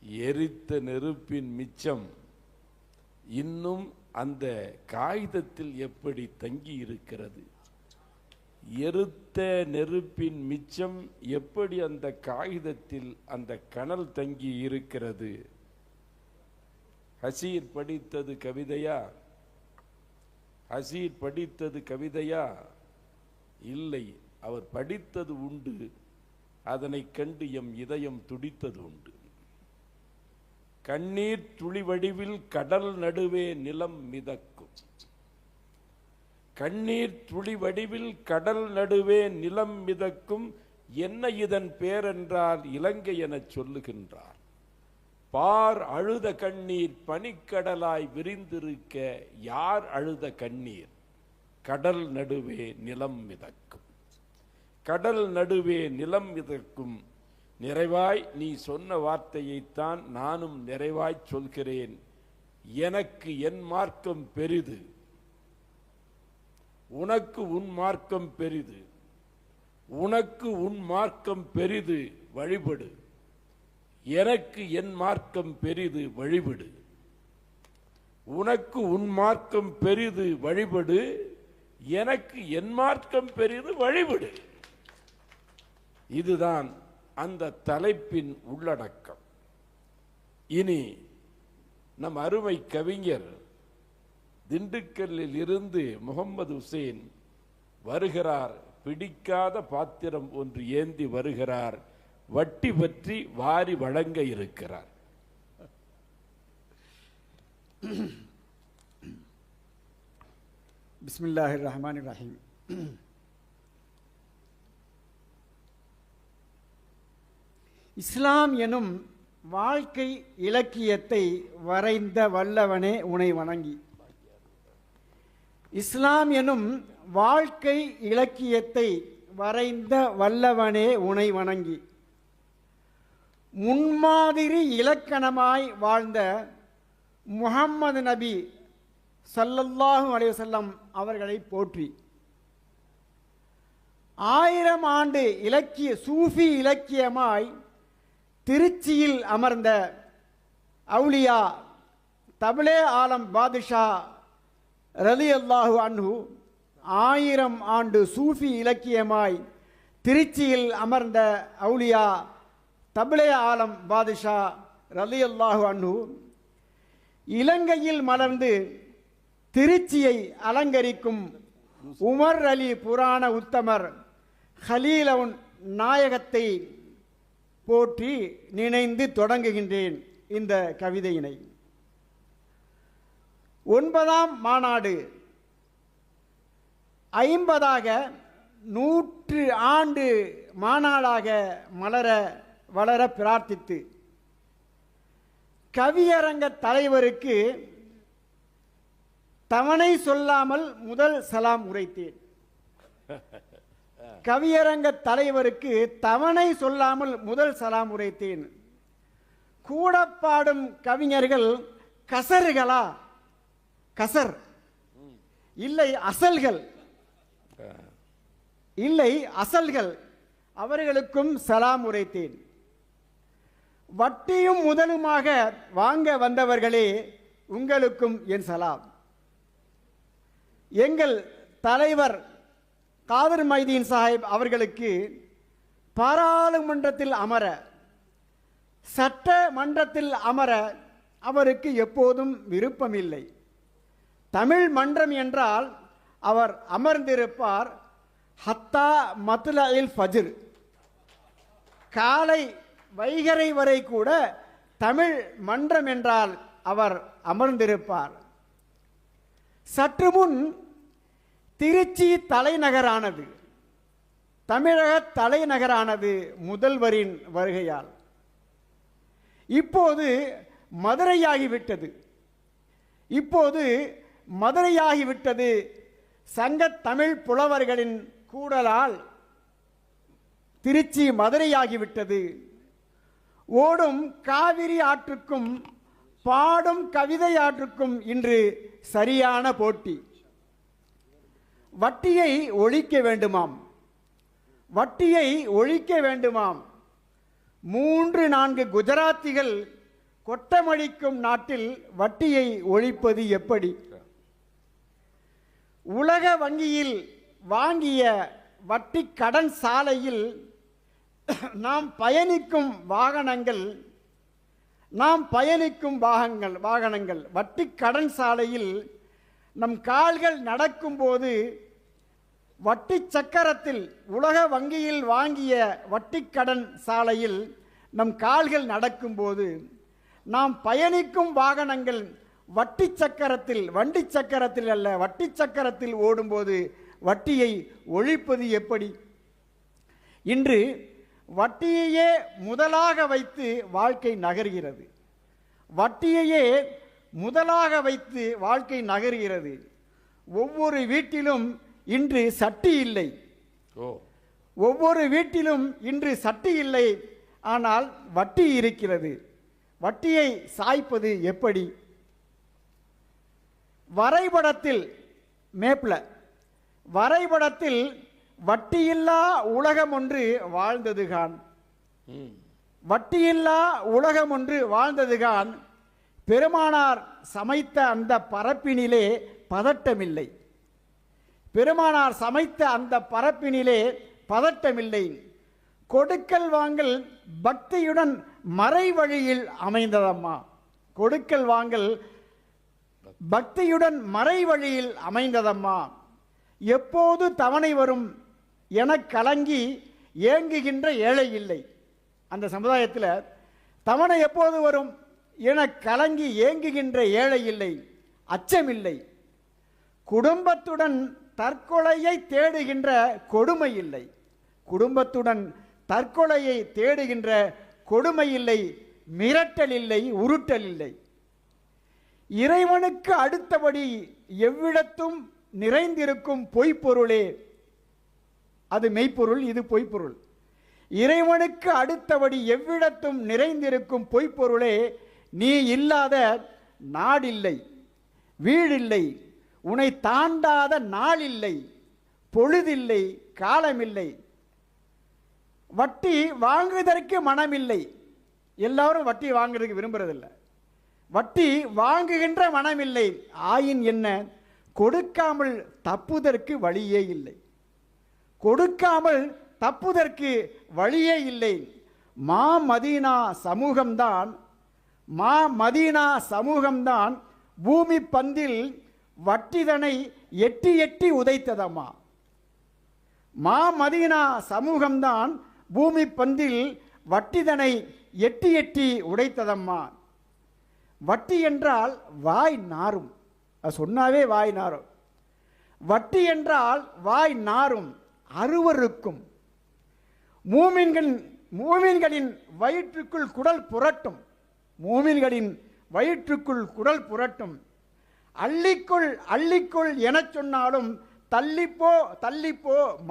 எரித்த நெருப்பின் மிச்சம் இன்னும் அந்த காகிதத்தில் எப்படி தங்கி இருக்கிறது? எரித்த நெருப்பின் மிச்சம் எப்படி அந்த காகிதத்தில் அந்த கனல் தங்கி இருக்கிறது? ஹசீர் படித்தது கவிதையா? ஹசீர் படித்தது கவிதையா? இல்லை, அவர் படித்தது உண்டு. அதனை கண்டு எம் இதயம் துடித்தது உண்டு. கண்ணீர் துளி வடிவில் கடல் நடுவே நிலம் மிதக்கும். கண்ணீர் துளி வடிவில் கடல் நடுவே நிலம் மிதக்கும். என்ன இதன் பேரென்றால் இலங்கை என சொல்லுகின்றார். பார் அழுத கண்ணீர் பனிக்கடலாய் விரிந்திருக்க யார் அழுத கண்ணீர்? கடல் நடுவே நிலம் மிதக்கும். கடல் நடுவே நிலம் மிதக்கும். நிறைவாய் நீ சொன்ன வார்த்தையைத்தான் நானும் நிறைவாய் சொல்கிறேன். எனக்கு என் மார்க்கம் பெரிது, உனக்கு உன் மார்க்கம் பெரிது. உனக்கு உன் மார்க்கம் பெரிது, வழிபடு. எனக்கு என் மார்க்கம் பெரிது, வழிபடு. உனக்கு உன் மார்க்கம் பெரிது, வழிபடு. எனக்கு என் மார்க்கம் பெரிது, வழிபடு. இதுதான் அந்த தலைப்பின் உள்ளடக்கம். இனி நம் அருமை கவிஞர் திண்டுக்கல்லில் இருந்து முகமது ஹுசைன் வருகிறார். பிடிக்காத பாத்திரம் ஒன்று ஏந்தி வருகிறார். வட்டி பற்றி வாரி வழங்க இருக்கிறார். பிஸ்மில்லாஹிர் ரஹ்மானிர் ரஹீம். இஸ்லாம் எனும் வாழ்க்கை இலக்கியத்தை வரைந்த வல்லவனே உனை வணங்கி. இஸ்லாம் எனும் வாழ்க்கை இலக்கியத்தை வரைந்த வல்லவனே உனை வணங்கி. முன்மாதிரி இலக்கணமாய் வாழ்ந்த முஹம்மது நபி ஸல்லல்லாஹு அலைஹி வஸல்லம் அவர்களை போற்றி. 1000 ஆண்டு இலக்கிய சூஃபி இலக்கியமாய் திருச்சியில் அமர்ந்த அவுலியா தப்லே ஆலம் பாதுஷா ரலியல்லாஹு அன்ஹு 1000 ஆண்டு சூஃபி இலக்கியமாய் திருச்சியில் அமர்ந்த அவுலியா தப்லே ஆலம் பாதுஷா ரலியல்லாஹு அன்ஹு இலங்கையில் மலர்ந்து திருச்சியை அலங்கரிக்கும் உமர் அலி புராண உத்தமர் ஹலீலவுன் நாயகத்தை போற்றி நினைந்து தொடங்குகின்றேன் இந்த கவிதையினை. 9ஆம் மாநாடு 50ஆக 100 ஆண்டு மாநாடாக மலர வளர பிரார்த்தித்து கவியரங்க தலைவருக்கு தவணை சொல்லாமல் முதல் சலாம் உரைத்தேன். கவியரங்க தலைவருக்கு தவணை சொல்லாமல் முதல் சலாம் உரைத்தேன். கூட பாடும் கவிஞர்கள் கசர்களா? கசர் இல்லை, அசல்கள் இல்லை, அசல்கள். அவர்களுக்கும் சலாம் உரைத்தேன். வட்டியும் முதலுமாக வாங்க வந்தவர்களே, உங்களுக்கும் என் சலாம். எங்கள் தலைவர் காதர் மைதீன் சாஹிப் அவர்களுக்கு பாராளுமன்றத்தில் அமர, சட்டமன்றத்தில் அமர அவருக்கு எப்போதும் விருப்பமில்லை. தமிழ் மன்றம் என்றால் அவர் அமர்ந்திருப்பார். ஹத்தா மத்லஇல் ஃபஜ்ர், காலை வைகறை வரை கூட தமிழ் மன்றம் என்றால் அவர் அமர்ந்திருப்பார். சற்று முன் திருச்சி தலைநகரானது, தமிழக தலைநகரானது முதல்வரின் வருகையால். இப்போது மதுரையாகிவிட்டது. சங்க தமிழ் புலவர்களின் கூடலால் திருச்சி மதுரையாகிவிட்டது. ஓடும் காவிரி ஆற்றுக்கும் பாடும் கவிதை ஆற்றுக்கும் இன்று சரியான போட்டி. வட்டியை ஒழிக்க வேண்டுமாம், வட்டியை ஒழிக்க வேண்டுமாம். 3-4 குஜராத்திகள் கொட்டமடிக்கும் நாட்டில் வட்டியை ஒழிப்பது எப்படி? உலக வங்கியில் வாங்கிய வட்டி கடன் சாலையில் நாம் பயணிக்கும் வாகனங்கள் வட்டி கடன் சாலையில் நம் கால்கள் நடக்கும்போது வட்டி சக்கரத்தில் உலக வங்கியில் வாங்கிய வட்டி கடன் சாலையில் நம் கால்கள் நடக்கும்போது நாம் பயணிக்கும் வாகனங்கள் வண்டி சக்கரத்தில் அல்ல வட்டி சக்கரத்தில் ஓடும்போது வட்டியை ஒழிப்பது எப்படி? இன்று வட்டியையே முதலாக வைத்து வாழ்க்கை நகர்கிறது. ஒவ்வொரு வீட்டிலும் இன்று சட்டி இல்லை, ஆனால் வட்டி இருக்கிறது. வட்டியை சாய்ப்பது எப்படி? வரைபடத்தில் வட்டியில்லா உலகம் ஒன்று வாழ்ந்ததுகான். பெருமானார் சமைத்த அந்த பதட்டமில்லை. கொடுக்கல் வாங்கல் பக்தியுடன் மறை வழியில் அமைந்ததம்மா. எப்போது தவணை வரும் என கலங்கி ஏங்குகின்ற ஏழை இல்லை. அந்த சமுதாயத்தில் தவணை எப்போது வரும் என கலங்கி ஏங்குகின்ற ஏழை இல்லை, அச்சமில்லை. குடும்பத்துடன் தற்கொலையை தேடுகின்ற கொடுமை இல்லை, மிரட்டல் இல்லை, உருட்டல் இல்லை. இறைவனுக்கு அடுத்தபடி எவ்விடத்தும் நிறைந்திருக்கும் பொய்ப்பொருளே, அது மெய்ப்பொருள், இது பொய்ப்பொருள். இறைவனுக்கு அடுத்தபடி எவ்விடத்தும் நிறைந்திருக்கும் பொய்ப்பொருளே, நீ இல்லாத நாடில்லை, வீடில்லை, உன்னை தாண்டாத நாளில்லை, பொழுதில்லை, காலமில்லை. வட்டி வாங்குவதற்கு மனமில்லை. எல்லாரும் வட்டி வாங்குறதுக்கு விரும்புறதில்லை. வட்டி வாங்குகின்ற மனமில்லை. ஆயின் என்ன? கொடுக்காமல் தப்புதற்கு வழியே இல்லை. மாமதீனா சமூகம்தான் பூமி பந்தில் வட்டிதனை எட்டி எட்டி உதைத்ததம்மா. மாமதீனா சமூகம்தான் பூமி பந்தில் வட்டிதனை எட்டி எட்டி உடைத்ததம்மா. வட்டி என்றால் வாய் நாரும், சொன்னாவே வாய் நாரும். வட்டி என்றால் வாய் நாரும், அருவருக்கும். மூமின்களின் வயிற்றுக்குள் குடல் புரட்டும். அள்ளிக்குள் எனச் சொன்னாலும் தள்ளிப்போ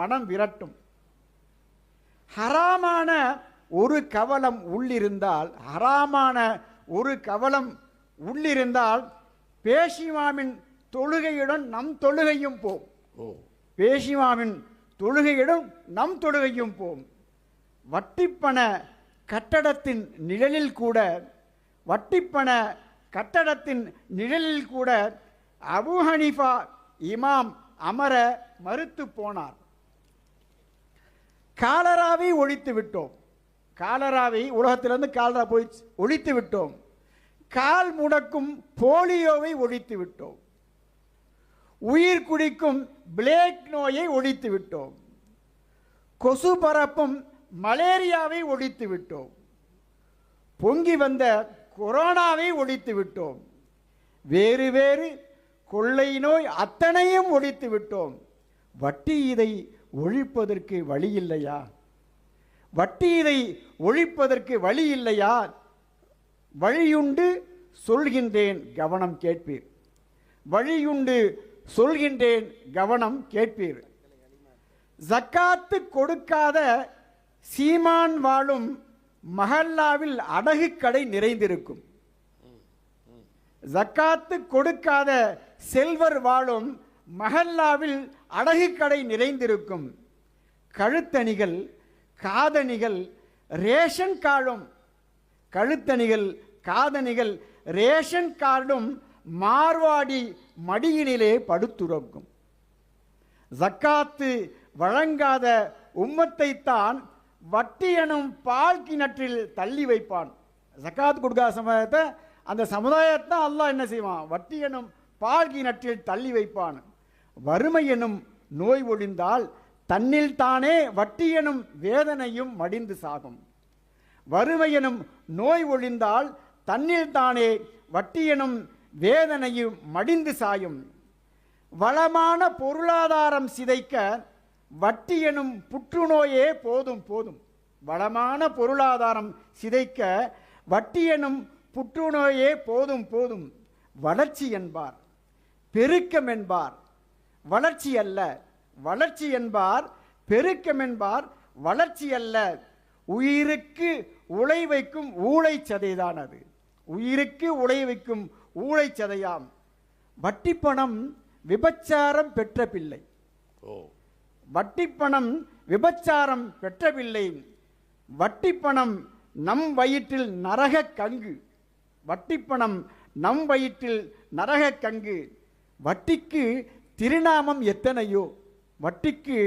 மனம் விரட்டும். ஹராமான ஒரு கவலம் உள்ளிருந்தால் பேஷிமாமின் தொழுகையுடன் நம் தொழுகையும் போம். வட்டிப்பண கட்டடத்தின் நிழலில் கூட அபூ ஹனீஃபா இமாம் அமர மறுத்து போனார். காலராவை ஒழித்து விட்டோம். உலகத்திலிருந்து காலரா போய் ஒழித்து விட்டோம். கால் முடக்கும் போலியோவை ஒழித்து விட்டோம். உயிர் குடிக்கும் பிளேக் நோயை ஒழித்து விட்டோம். கொசு பரப்பும் மலேரியாவை ஒழித்து விட்டோம். பொங்கி வந்த கொரோனாவை ஒழித்து விட்டோம். வேறு கொள்ளை நோய் அத்தனையும் ஒழித்து விட்டோம். வட்டி இதை ஒழிப்பதற்கு வழி இல்லையா? வழியுண்டு சொல்கின்றேன், கவனம் கேட்பீர். ஜக்காத்து கொடுக்காத சீமான் வாழும் மஹல்லாவில் அடகு கடை நிறைந்திருக்கும். ஜக்காத்து கொடுக்காத செல்வர் வாழும் மஹல்லாவில் அடகு கடை நிறைந்திருக்கும். கழுத்தணிகள், காதணிகள், ரேஷன் கார்டும் காதணிகள் ரேஷன் கார்டும் மார்வாடி மடியினிலே படுத்துறங்கும். ஜக்காத்து வழங்காத உம்மத்தைத்தான் வட்டி எனும் பால் கிணற்றில் தள்ளி வைப்பான். ஜக்காத் கொடுக்காத சமுதாயத்தை அந்த சமுதாயத்தை அல்லாஹ் என்ன செய்வான்? வட்டி எனும் பால் கிணற்றில் தள்ளி வைப்பான். வறுமை எனும் நோய் ஒழிந்தால் தன்னில் தானே வட்டி எனும் வேதனையும் மடிந்து சாகும். வறுமை எனும் நோய் ஒழிந்தால் தன்னில் தானே வட்டி எனும் வேதனையும் மடிந்து சாயும். வளமான பொருளாதாரம் சிதைக்க வட்டி எனும் புற்றுநோயே போதும் போதும். வளமான பொருளாதாரம் சிதைக்க வட்டி எனும் புற்றுநோயே போதும் போதும். வளர்ச்சி என்பார், பெருக்கம் என்பார், வளர்ச்சி அல்ல. வளர்ச்சி என்பார், பெருக்கம் என்பார், வளர்ச்சி அல்ல. உயிருக்கு உழை வைக்கும் ஊழை சதைதான் அது. உயிருக்கு உழை வைக்கும் ஊழை சதையாம். வட்டி பணம் விபச்சாரம் பெற்ற பிள்ளை. வட்டி பணம் விபச்சாரம் பெற்ற பிள்ளை. வட்டி பணம் நம் வயிற்றில் நரக கங்கு. வட்டி பணம் நம் வயிற்றில் நரக கங்கு. வட்டிக்கு திருநாமம் எத்தனையோ, வட்டிக்கு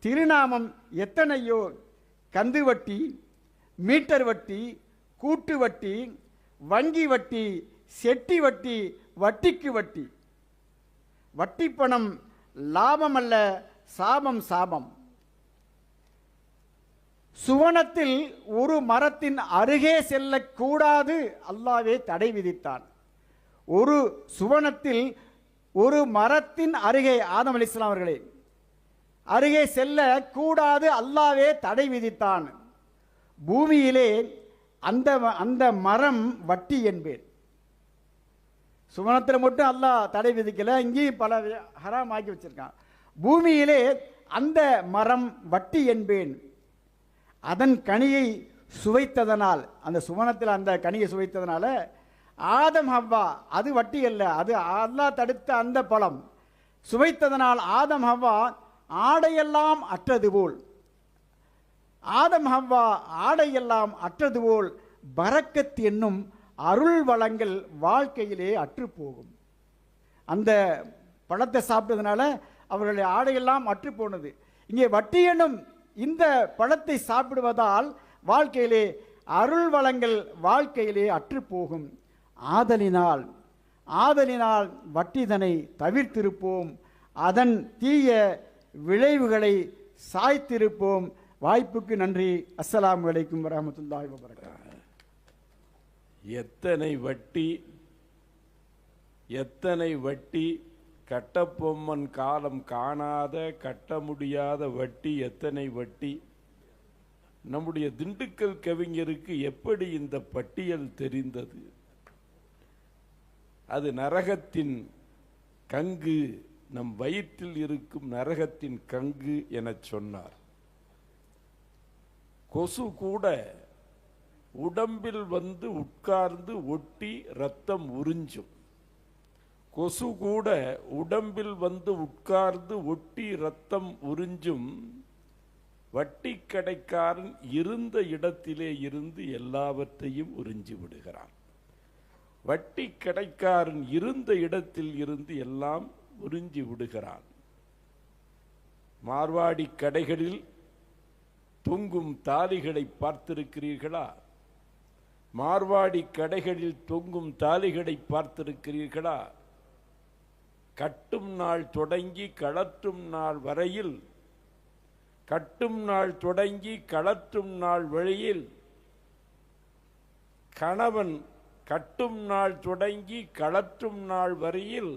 திருநாமம் எத்தனையோ. கந்து வட்டி, மீட்டர் வட்டி, கூட்டு வட்டி, வங்கி வட்டி, செட்டி வட்டி, வட்டிக்கு வட்டி. வட்டி பணம் லாபம் அல்ல, சாபம் சாபம். சுவனத்தில் ஒரு மரத்தின் அருகே செல்லக்கூடாது, அல்லாஹ்வே தடை விதித்தான். ஒரு சுவனத்தில் ஒரு மரத்தின் அருகே, ஆதம் அலைஹிஸ்ஸலாம் அவர்களே அருகே செல்ல கூடாது, அல்லாஹ்வே தடை விதித்தான். பூமியிலே அந்த மரம் வட்டி என்பேன். சுவனத்தில் மட்டும் அல்லாஹ் தடை விதிக்கல, இங்கேயும் பல ஹராம் ஆக்கி வச்சிருக்கான். பூமியிலே அந்த மரம் வட்டி என்பேன். அதன் கனியை சுவைத்ததனால், அந்த சுவனத்தில் அந்த கனியை சுவைத்ததனால ஆதம் ஹவ்வா, அது வட்டி அல்ல, அது அல்லாஹ் தடுத்த அந்த பழம் சுவைத்ததனால் ஆதம் ஹவ்வா ஆடையெல்லாம் அற்றது போல், ஆதம் ஹவ்வா ஆடையெல்லாம் அற்றது போல் பரக்கத் என்னும் அருள் வளங்கள் வாழ்க்கையிலே அற்று போகும். அந்த பழத்தை சாப்பிட்டதுனால அவர்களுடைய ஆடையெல்லாம் அற்று போனது. இங்கே வட்டி என்னும் இந்த பழத்தை சாப்பிடுவதால் வாழ்க்கையிலே அருள் வளங்கள் வாழ்க்கையிலே அற்று போகும். ஆதலினால் வட்டிதனை தவிர்த்திருப்போம், அதன் தீய விளைவுகளை சாய்த்திருப்போம். வாய்ப்புக்கு நன்றி. அஸ்ஸலாமு அலைக்கும் வரஹ்மத்துல்லாஹி வபரகாத்துஹு. எத்தனை வட்டி கட்டபொம்மன் காலம் காணாத கட்ட முடியாத வட்டி, எத்தனை வட்டி. நம்முடைய திண்டுக்கல் கவிஞருக்கு எப்படி இந்த பட்டியல் தெரிந்தது? அது நரகத்தின் கங்கு, நம் வயிற்றில் இருக்கும் நரகத்தின் கங்கு என சொன்னார். கொசு கூட உடம்பில் வந்து உட்கார்ந்து ஒட்டி ரத்தம் உறிஞ்சும். கொசு கூட உடம்பில் வந்து உட்கார்ந்து ஒட்டி ரத்தம் உறிஞ்சும். வட்டி கடைக்காரன் இருந்த இடத்திலே இருந்து எல்லாவற்றையும் உறிஞ்சி விடுகிறான். வட்டி கடைக்காரன் இருந்த இடத்தில் இருந்து எல்லாம் உறிஞ்சி விடுகிறான். மார்வாடி கடைகளில் தொங்கும் தாலிகளை பார்த்திருக்கிறீர்களா? மார்வாடி கடைகளில் தொங்கும் தாலிகளை பார்த்திருக்கிறீர்களா? கட்டும் நாள் தொடங்கி கழற்றும் நாள் வரையில், கட்டும் நாள் தொடங்கி கழற்றும் நாள் வழியில் கணவன் கட்டும் நாள் தொடங்கி கழற்றும் நாள் வரையில்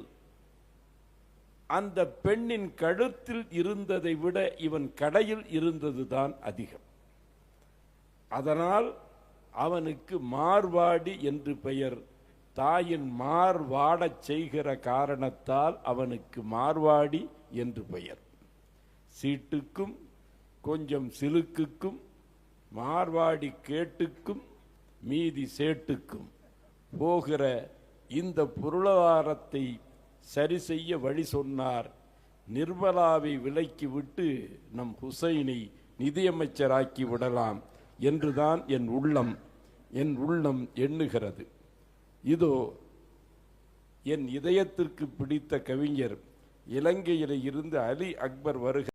அந்த பெண்ணின் கழுத்தில் இருந்ததை விட இவன் கடையில் இருந்ததுதான் அதிகம். அதனால் அவனுக்கு மார்வாடி என்று பெயர். தாயின் மார்வாடச் செய்கிற காரணத்தால் அவனுக்கு மார்வாடி என்று பெயர். சீட்டுக்கும் கொஞ்சம் சிலுக்குக்கும் மார்வாடி கேட்டுக்கும் மீதி சேட்டுக்கும் போகிற இந்த பொருளாதாரத்தை சரி செய்ய வழி சொன்னார். நிர்மலாவை விலக்கி விட்டு நம் ஹுசைனை நிதியமைச்சராக்கி விடலாம் என்றுதான் என் உள்ளம் எண்ணுகிறது. இதோ என் இதயத்திற்கு பிடித்த கவிஞர் இலங்கையிலே இருந்து அலி அக்பர் வருகிறார்.